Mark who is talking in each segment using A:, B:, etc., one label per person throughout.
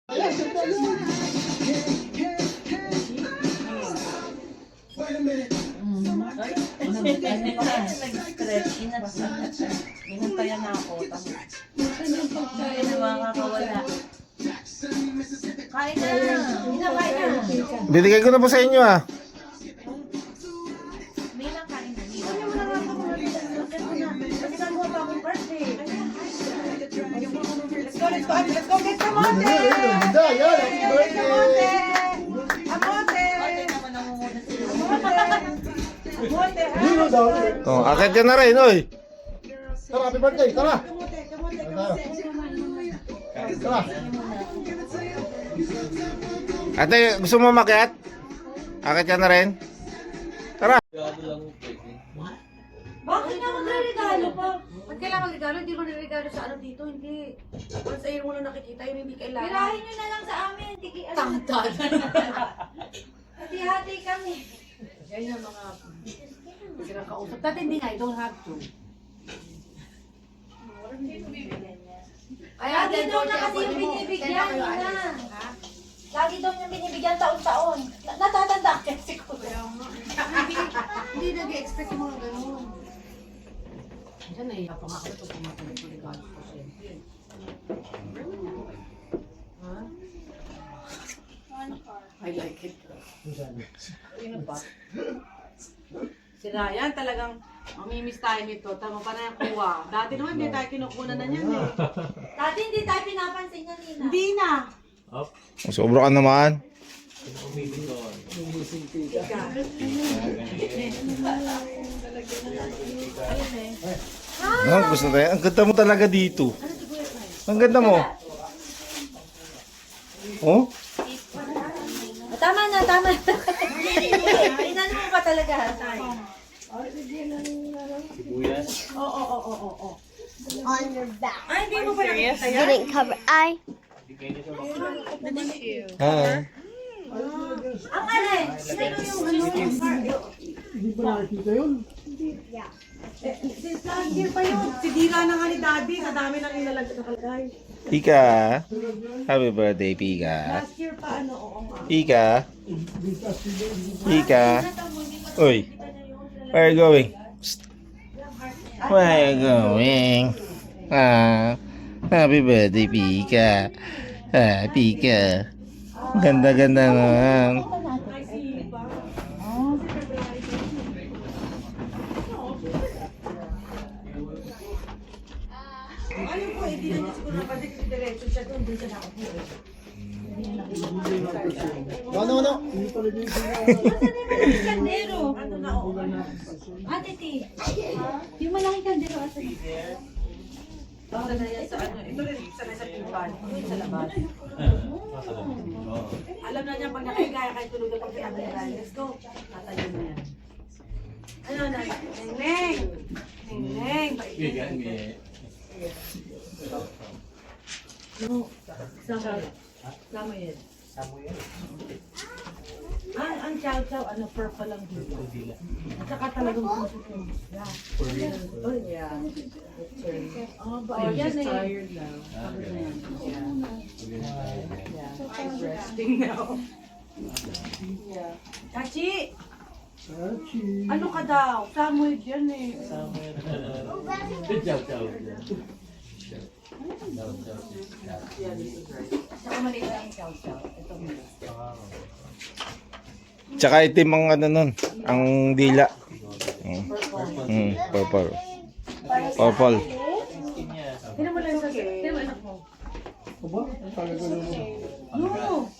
A: Inantayan na ako. Kaya nakakawala. Kain na! Inakain na!
B: Binigay ko na po sa inyo ah.
A: May lang kain na. Ano mo nakakawala? Kasi nagawa pa akong birthday. Let's go, let's go. Let's go get kamote!
B: Ganda, yan.
A: Get kamote! Kamote! Kamote, ha?
B: Oh, akit ka na rin, oy. Tara, happy birthday, tara.
A: Kamote, kamote, kamote.
B: Tara. Ate, gusto mo makiat? Akit ka na rin? Tara.
A: Bakit nga magre-regalo pa? Ba't kailangan regalo? Hindi mo regalo sa ano dito, hindi. Kung sa iyo mo na nakikita, yun hindi kailangan.
C: Pirahin nyo na lang sa amin. Tiki, ano?
A: Tangtad.
C: Hati-hati kami.
A: Yan yung mga pinakausap. Dati hindi nga, I don't have to.
C: Lagi daw na kasi yung binibigyan. Lagi daw niya binibigyan taon-taon. Natatanda kasi ko.
A: Hindi nag-expect yung mga ganun. Diyan nahiya pa nga ako ito pumatalik ng regalo ko siyempre. Ha? I like it. Ano ba? Si Ryan talagang mamimiss tayo nito. Tama pa na yung kuha. Dati naman hindi tayo kinukunan na niyan eh.
C: Dati hindi tayo pinapansin niya, Nina.
A: Hindi na.
B: Sobra ka naman. Oh, gusto tayo. Ang ganda mo talaga dito. Ang ganda mo. Oh?
C: Tama na, tama na. Inano mo pa talaga, Tay?
A: Oo.
C: On your back.
A: Ay, hindi mo pa nakikita yan?
D: Didn't cover eye.
B: Ah.
C: Ang alin? Sino yung ano?
A: Since last year pa yun. Sidira na nga ni Daddy. Sa dami nang nakalagay.
B: Pika. Happy birthday, Pika.
A: Last year pa ano, oo nga.
B: Pika. Pika. Uy. Where are you going? Psst. Where are you going? Ah. Happy birthday, Pika. Ah, Pika. Ganda-ganda naman.
A: Ano po, hindi na niya siguro napansin kasi diretso siya doon. Doon siya nakapo.
B: Ano?
C: Kandero.
A: Ano na, oo.
C: Ate T. Yung malaking kandero asa.
A: Sanay sa ano, ito rin sanay sa pintuan. Ito sa labas. Alam na niya pag nakaigaya kahit tulog na pag sinabi nila, let's go. Tatayo na yan. Ano na? Neng! Neng! Samuel. Ang chow-chow, ano, purple lang dito. At saka talagang puso ko. Yeah. Oh, yeah. Oh, ba, yan eh. Tired now. Yeah. I'm resting now. Yeah. Chachi! Ano ka daw? Samuel yan eh. Saka maliit lang yung chow-chow. Ito mo.
B: Tsaka itim ang ano nun. Ang dila. Purple. Purple.
A: Tinan mo lang sa tinan mo anak mo. No!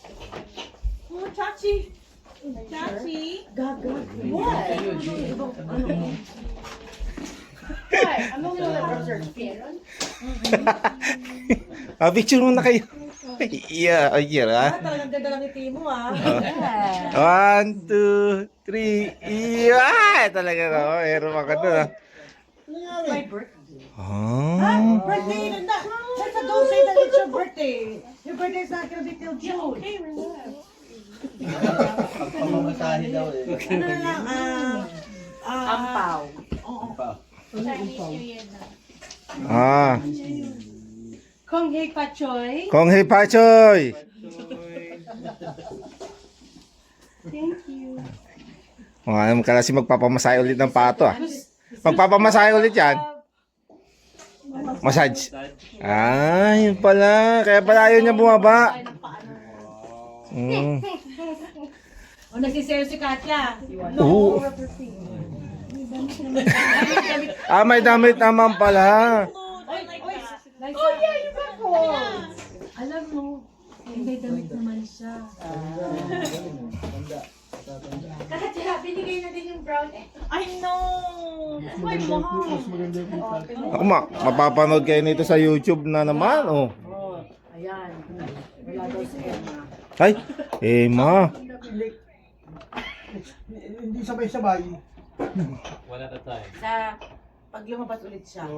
A: Oh, Chachi! Chachi! Gaga. What? Ano yung letter?
B: Ah, picture mo na kayo. Yeah, ha?
A: Talagang ganda lang yung mo ah.
B: 1, 2, 3. Yeah! Talaga na. Meron ka doon ah.
A: My birthday.
B: Ah.
A: Birthday! Let's don't say that it's your birthday. Your birthday is not gonna be till June. Okay, relax.
E: Pamamasahe daw eh.
A: Ano na lang, ampaw. Oo.
B: Ah.
A: Kong Hei Pachoy.
B: Kong Hei Pachoy.
C: Thank you.
B: Ano ka kasi magpapamasahe ulit ng pato ah. Magpapamasahe ulit yan. Massage. Ah, yun pala. Kaya pala ayaw niya bumaba. Mm.
A: O, nagsisayo si Katya.
B: Oo. Ah, may damit naman pala.
A: Oh, yeah, you got clothes. Alam mo, may damit naman siya.
C: Katya, binigay na din yung brown eh.
A: I know. My mom.
B: Ako mapapanood kayo nito sa YouTube na naman. Oh.
A: Oh, ayan. Wala daw si Emma.
B: Ay, Emma.
D: Hindi sabay-sabay.
A: Sa pag lumabas ulit siya.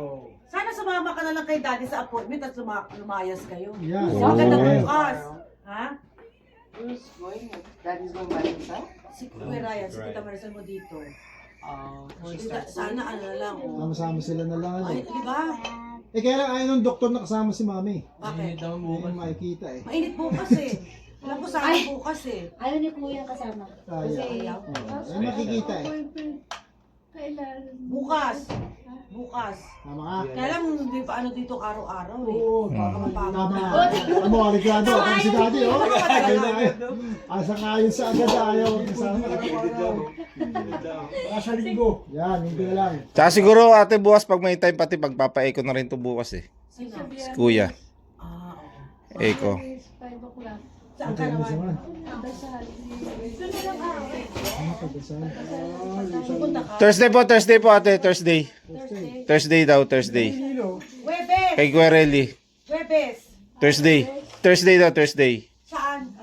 A: Sana sumama ka na lang kay daddy sa appointment at lumayas kayo.
D: Yeah.
A: So, maganda
B: Oo.
A: bukas. Ha?
E: Who's going? Daddy's going by himself?
A: Si Kuya Ryan, si Tita Maricel mo dito. Sana ano na lang. Oh.
D: Sama-sama sila na lang.
A: Ay, di ba?
D: Eh kaya lang ayaw ng doktor na kasama si mami.
A: Bakit?
D: Hindi mo makikita eh.
A: Mainit bukas eh. Alam ko sana bukas eh.
C: Ayaw ni Kuya kasama.
D: Kaya. Ay makikita eh.
A: Bukas. Bukas.
D: Tama ka?
A: Kaya lang hindi pa ano dito araw-araw eh.
D: Oo.
A: Tama.
D: Tama. Ano mo, aligado. Ang si daddy oh. Ayun na ayun. Asa kayo sa agad ayaw. Kasama. Baka sa linggo. Yan, linggo na lang.
B: Tsaka siguro ate bukas pag may time pati pagpapaeko na rin to bukas eh.
A: Sino?
B: Si Kuya.
A: Ah, oo.
B: Eko.
C: 5 o'clock.
A: Saan ka naman? Pupunta ka?
B: Thursday po ate, Thursday. Thursday daw, Thursday.
A: Webes!
B: Kay Guerrelli.
A: Webes!
B: Thursday. Thursday daw, Thursday.
A: Saan?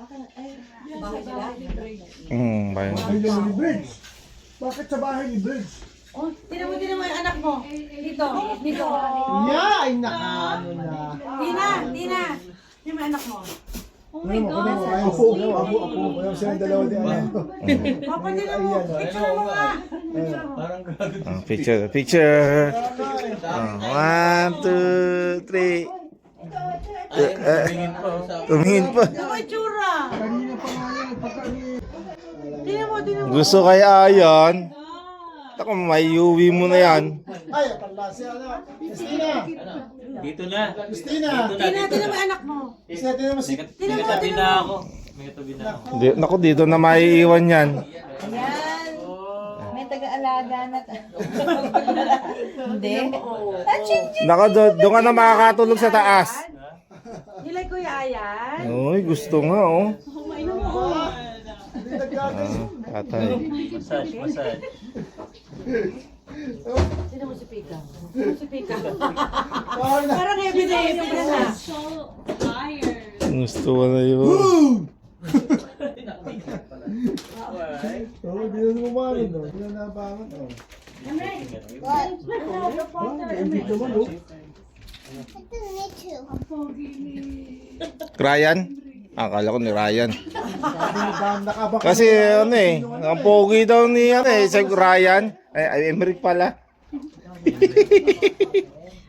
A: Bahay nila?
B: Bayan.
D: Ay, ni Bridge. Bakit sa bahay ni Bridge?
A: Oh, tinan mo yung anak mo. Dito, dito.
D: Yeah, ay nakaano na.
A: Tina. Yung anak mo.
C: Oh my God.
D: Apo. Ayaw silang dalawa din.
A: Papa, tinan mo. Picture mo nga.
B: Picture. 1, 2, 3. Tumingin pa.
A: Ano ba yung tsura?
D: Kanina pa nga yan.
A: Tinan mo.
B: Gusto kay Ayan. Ako, may uwi mo na yan.
D: Ay, pala si ano. Christina.
F: Dito na.
D: Christina.
A: Tina yung anak mo.
D: Christina, tinan mo si...
F: May katabi na ako. May katabi na ako.
B: Naku, dito na maiiwan yan.
C: Ayan. May taga-alaga na. Hindi.
B: Naku, doon ka na makakatulog sa taas.
A: Nilay Kuya Ayan.
B: Uy, gusto nga oh.
D: Hindi nagkakay.
B: Tatay.
F: Massage.
A: Tinan mo si Pika. Parang heavy na heavy na na.
B: Gusto ko na yun.
D: Oo, di na lumaman. Di na nabangan. Hindi naman, oh.
B: Ryan? Akala ko ni Ryan.
D: Nakabaka.
B: Kasi ano eh, ang pogi daw ni ano eh, si Ryan. Ay, Emerick pala.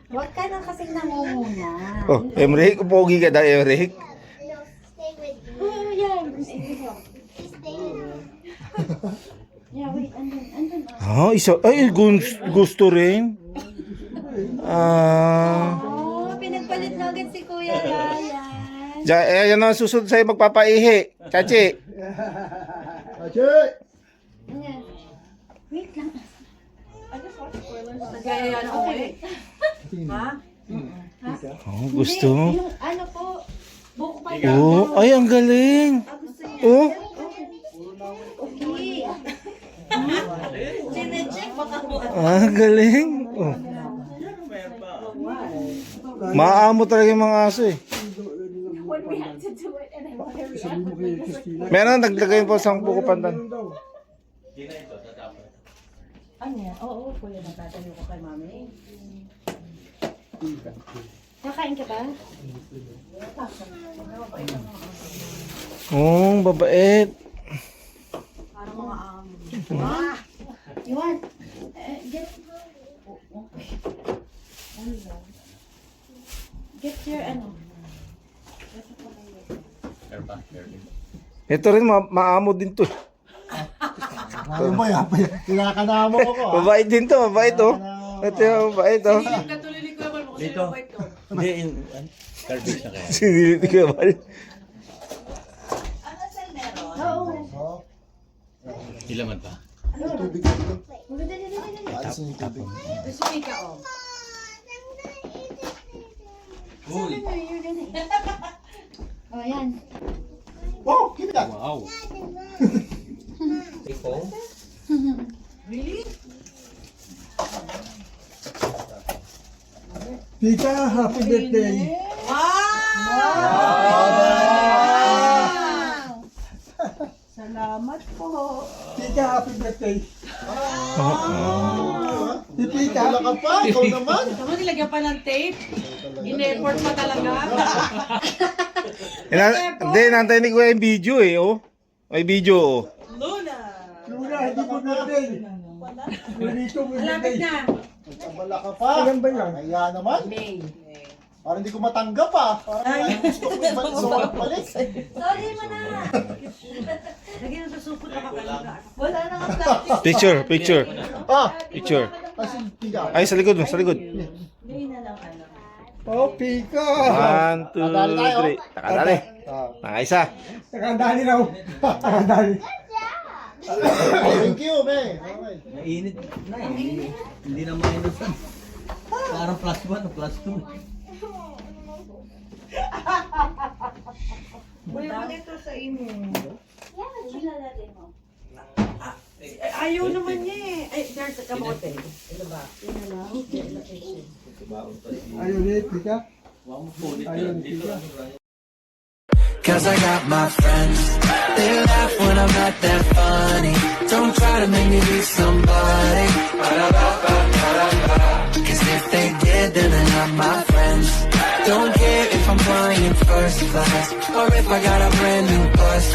C: Huwag ka na kasing nangunguna.
B: Oh, Emerick, pogi ka daw, Emerick.
C: Oh, yeah. Yeah, wait. Andun.
B: Ah, ay, gusto rin.
C: Oh, pinagpalit na agad si Kuya Ryan.
B: Yan ang susunod sa'yo magpapaihi. Chachi.
D: Achit!
C: Ayan. Wait lang.
A: Nagayayaan ako eh. Ha?
B: Oh, gusto mo?
C: Yung ano po, buko pa
B: Oh, ay, ang galing. Oh,
C: Okay. Sinecheck baka po.
B: ang galing. Oh. Maamo talaga yung mga aso eh.
C: When we had to do it and I wanted to
D: Sabi mo kay Christina.
B: Meron, naglagay po sa buko pandan.
A: Ano yan? Oo, kuya, natatanong ko kay mami.
C: Kakain ka ba?
B: Oh, babait.
A: Parang mga
C: You want? Get your ano.
B: Ito rin, maamo din to.
D: Ayaw mo yan. Kinakanamo ko ah.
B: Mabait din to, mabait oh. Ito yung mabait oh.
A: Sinilip na tuloy ni Kuya Bal mo kasi
F: Dito.
A: mabait to.
F: Hindi, garbage na kaya.
B: Sinilit ko naman.
D: Oo.
F: Ilaman pa.
D: Tubig. Alis yung tubig.
A: Ito si Mika, oh.
F: Uy!
C: Oh, yan.
D: Wow, keep that.
F: Wow! Ikaw?
A: Really?
D: Tita, happy birthday.
A: Salamat po.
D: Tita, happy birthday. Tita, wala ka pa. Ikaw naman.
A: Tama, nilagyan pa ng tape. In-effort pa talaga.
B: Hindi, nantay ni Kuya yung video eh oh. May video oh.
A: Luna.
D: Luna, hindi mo birthday. Lunito mo
A: Malapit na.
D: Wala ka pa. Ayan ba yan? Kaya naman.
A: May.
D: Parang hindi ko matanggap ah. Parang gusto ko balik.
C: Sorry mo na.
A: Lagyan na sa supot na kakaliga.
C: Wala na nga plastic.
B: Picture, picture.
D: Ah,
B: Picture.
D: kasi tiga.
B: Ay, sa likod mo, sa likod.
D: Oh, pika.
B: 1, 2, 3. Nakadali. Nakaisa.
D: Nakandali raw. Nakandali. Thank you, me. Okay.
F: Mainit na eh. Hindi na minus na. Parang plus 1 o plus 2.
A: Kuya, bakit ito sa inyo?
C: Nilalagay mo.
A: Ayaw naman niya eh. Ay, there's a kamote. Ito ba?
D: Ayun eh, pika.
F: Ayun, dito.
G: Cause I got my friends. They laugh when I'm not that funny. Don't try to make me be somebody. Cause if they did, then they're not my friends. Don't care if I'm flying first class or if I got a brand new bus